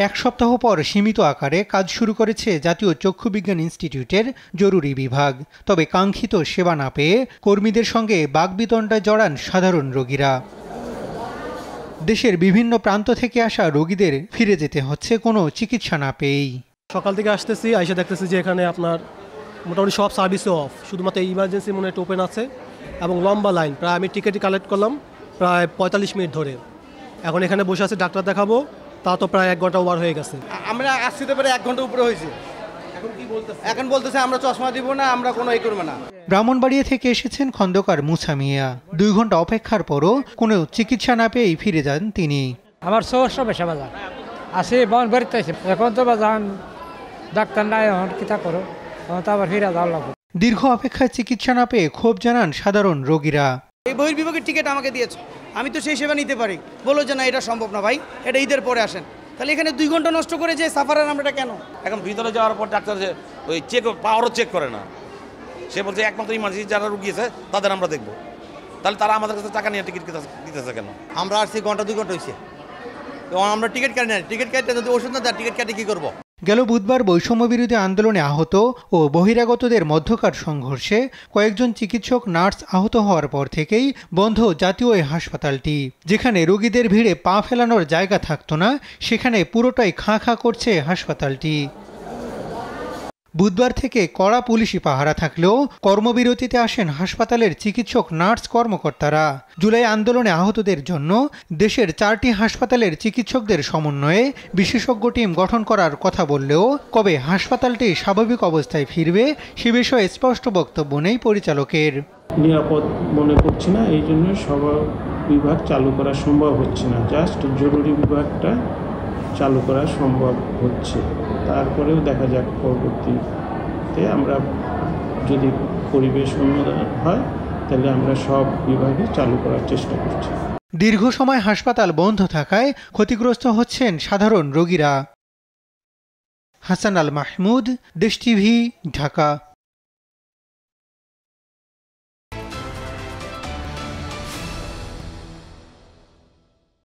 এক সপ্তাহ পর সীমিত আকারে কাজ শুরু করেছে জাতীয় চক্ষু বিজ্ঞান ইনস্টিটিউটের জরুরি বিভাগ। তবে কাঙ্ক্ষিত সেবা না পেয়ে কর্মীদের সঙ্গে বাগবিতণ্ডায় জড়ান সাধারণ রোগীরা। দেশের বিভিন্ন প্রান্ত থেকে আসা রোগীদের ফিরে যেতে হচ্ছে কোনো চিকিৎসা না পেয়েই। সকাল থেকে আসতেছি, আইসা দেখতেছি যে এখানে আপনার মোটামুটি সব সার্ভিসও অফ, শুধুমাত্র ইমার্জেন্সি মনে হয় ওপেন আছে এবং লম্বা লাইন। প্রায় আমি টিকিটই কালেক্ট করলাম প্রায় 45 মিনিট ধরে। এখন এখানে বসে আছে ডাক্তার দেখাবো, তা তো প্রায় 1 ঘন্টা ওভার হয়ে গেছে। আমরা আসতে পারে 1 ঘন্টা উপরে হয়েছে। এখন বলতেছে আমরা চশমা দিব না, আমরা কোনো এই করবো না। ব্রাহ্মণবাড়িয়া থেকে এসেছেন খন্দকার মুসা মিয়া। 2 ঘন্টা অপেক্ষার পরও কোনো চিকিৎসা না পেয়েই ফিরে যান তিনি। আমার সমস্যা বেশা বাজার আসে বন বাড়িতে এখন তো বাজান ডাক্তার নাই, এখন কিতা করো, তো আবার ফিরে যাওয়া লাগবে। দীর্ঘ অপেক্ষায় চিকিৎসা না পেয়ে ক্ষোভ জানান সাধারণ রোগীরা। এই বহির্বিভাগের টিকিট আমাকে দিয়েছে, আমি তো সেই সেবা নিতে পারি, বলো যে না এটা সম্ভব না ভাই, এটা ঈদের পরে আসেন। তাহলে এখানে 2 ঘন্টা নষ্ট করে যে সাফারের আমরা কেন? এখন ভিতরে যাওয়ার পর ডাক্তার যে ওই পাওয়ারও চেক করে না, সে বলছে একমাত্র ইমার্জেন্সি যারা রুগী আছে তাদের আমরা দেখবো। তাহলে তারা আমাদের কাছে টাকা নিয়ে টিকিট দিতেছে কেন? আমরা আসছি 2 ঘন্টা হয়েছে, আমরা টিকিট কাটি না, টিকিট কাটতে যদি ওষুধ না দেয় টিকিট কাটি কি করবো? গেল বুধবার বৈষম্য বিরোধী আন্দোলনে আহত ও বহিরাগতদের মধ্যকার সংঘর্ষে কয়েকজন চিকিৎসক নার্স আহত হওয়ার পর থেকেই বন্ধ জাতীয় এই হাসপাতালটি। যেখানে রোগীদের ভিড়ে পা ফেলানোর জায়গা থাকতো না, সেখানে পুরোটাই খাঁ খাঁ করছে হাসপাতালটি। বুধবার থেকে কড়া পুলিশি পাহারা থাকলেও কর্মবিরতিতে আসেন হাসপাতালের চিকিৎসক নার্স কর্মকর্তারা। জুলাই আন্দোলনে আহতদের জন্য দেশের 4টি হাসপাতালের চিকিৎসকদের সমন্বয়ে বিশেষজ্ঞ টিম গঠন করার কথা বললেও কবে হাসপাতালটি স্বাভাবিক অবস্থায় ফিরবে সে বিষয়ে স্পষ্ট বক্তব্য নেই পরিচালকের। নিরাপদ মনে করছি না, এই জন্য সব বিভাগ চালু করা সম্ভব হচ্ছে না, জাস্ট জরুরি বিভাগটা চালু করা সম্ভব হচ্ছে। তারপরেও দেখা যাক পরবর্তীতে আমরা যদি পরিবেশ উন্নয়ন হয় তাহলে আমরা সব বিভাগে চালু করার চেষ্টা করছি। দীর্ঘ সময় হাসপাতাল বন্ধ থাকায় ক্ষতিগ্রস্ত হচ্ছেন সাধারণ রোগীরা। হাসান আল মাহমুদ, দেশ টিভি, ঢাকা।